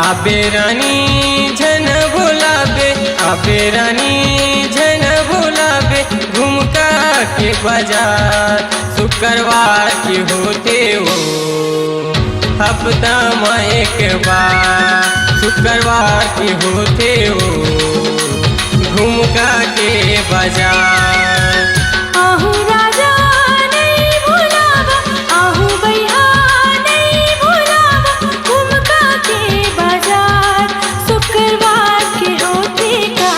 आबे रानी झन भुलाबे, आबे रानी झन भुलाबे, घुमका के बाजार शुक्रवार के होते हो हफ्ता में एक बार, शुक्रवार के होते हो घुमका के बाजार। आहू राजा नहीं भुलावा, आहू भैया नहीं भुलावा, घुमका के बाजार शुक्रवार के होते का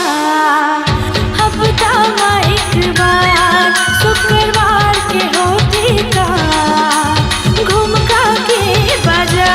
हफ्ता में एक बार, शुक्रवार के होते का घुमका के बाजार।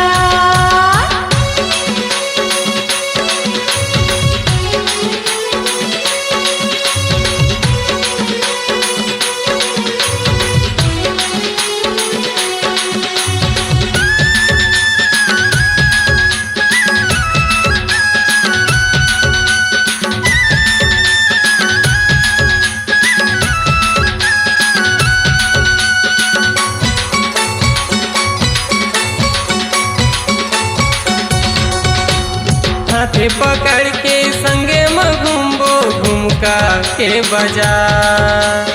हाथे पकड़ के संगे में घूमबो घुमका के बाजार।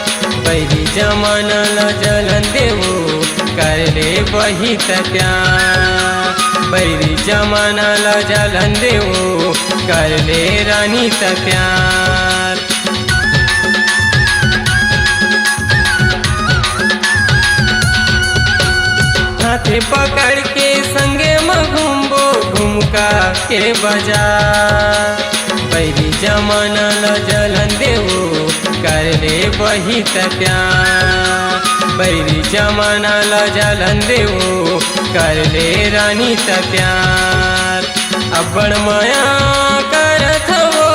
पहली जमाना ल जलन देवो कर ले वही प्यार, पहली जमाना ल जलन देवो कर ले रानी प्यार। हाथे पकड़ के संगे में घूमबो घुमका के बाजार। पहली जमाना ल जलन देवो कर ले वही प्यार, पहली जमाना ल जलन देवो कर ले रानी प्यार। अब्बड़ माया करत हो,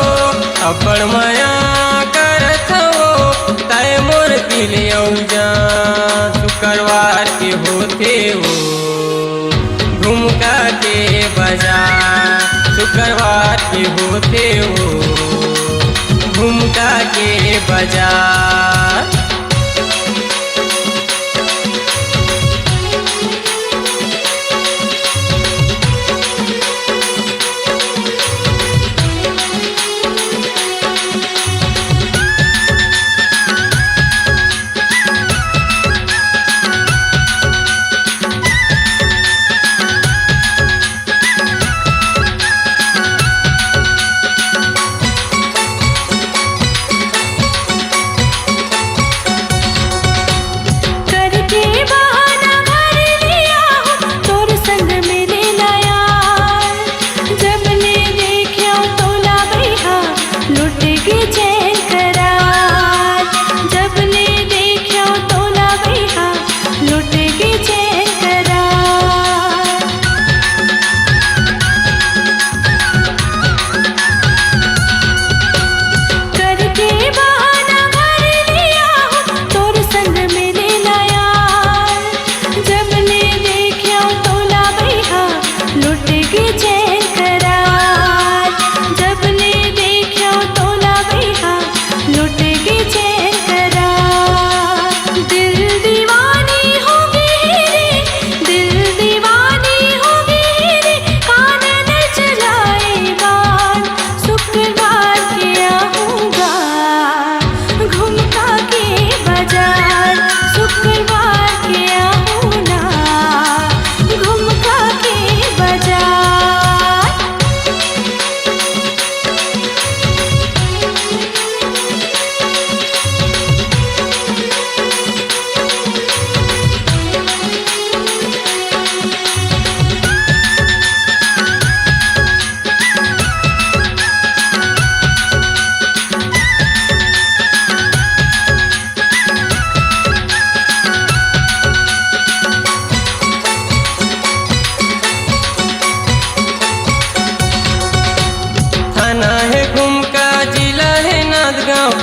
अब्बड़ माया करत हो, तय मोर दिल औजा शुक्रवार के होते हो घुमका के बाजार, शुक्रवार के होते हो घुमका के बाजार।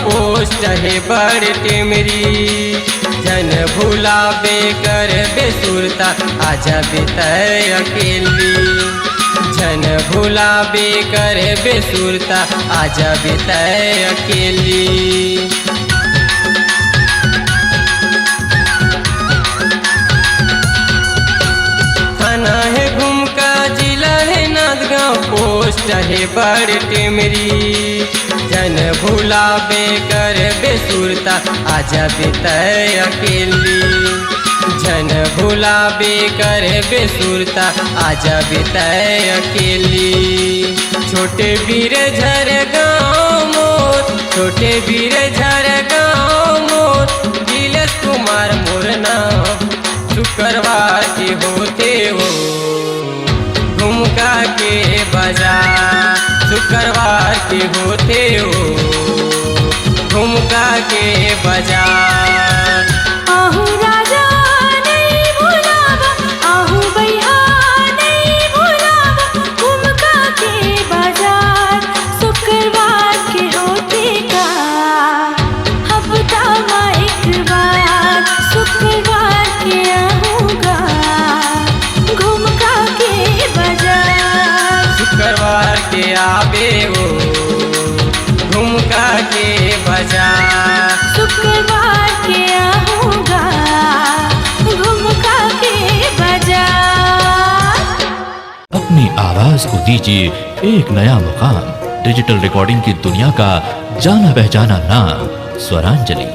पोस्ट है बड़ टेमरी, जन भुलाबे कर बेसुरता आजा बिताए अकेली, जन भुलाबे कर बेसुरता आजा बिताए अकेली। थाना है घुमका, जिला है नांदगांव, पोस्ट है बड़ टेमरी जन भुलाबे कर बेसुरता आजा बिताए अकेली जन भुलाबे कर बेसुरता आजा बिताए अकेली छोटे वीर झर गाँव मोर छोटे वीर झर गाँव मोर दिलेश कुमार मोर नाम शुक्रवार के होते हो झुमका के बाजार शुक्रवार के होते हो झुमका के बाजार आहू राजा नहीं भुलावा आहू भैया नहीं भुलावा झुमका के बाजार शुक्रवार के होते का हफ्ता में एक बार शुक्रवार के आहूँगा झुमका के बाजार शुक्रवार के आवे हो झुमका के बाजार शुक्रवार के आहूँगा झुमका के बाजार। अपनी आवाज को दीजिए एक नया मुकाम। डिजिटल रिकॉर्डिंग की दुनिया का जाना पहचाना नाम स्वरांजलि,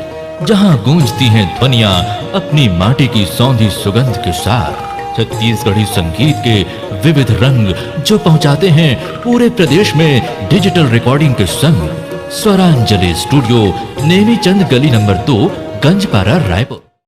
जहां गूंजती हैं ध्वनियां अपनी माटी की सौंधी सुगंध के साथ। छत्तीसगढ़ी संगीत के विविध रंग जो पहुंचाते हैं पूरे प्रदेश में डिजिटल रिकॉर्डिंग के संग। स्वरांजलि स्टूडियो नेमीचंद गली नंबर 2 गंजपारा रायपुर।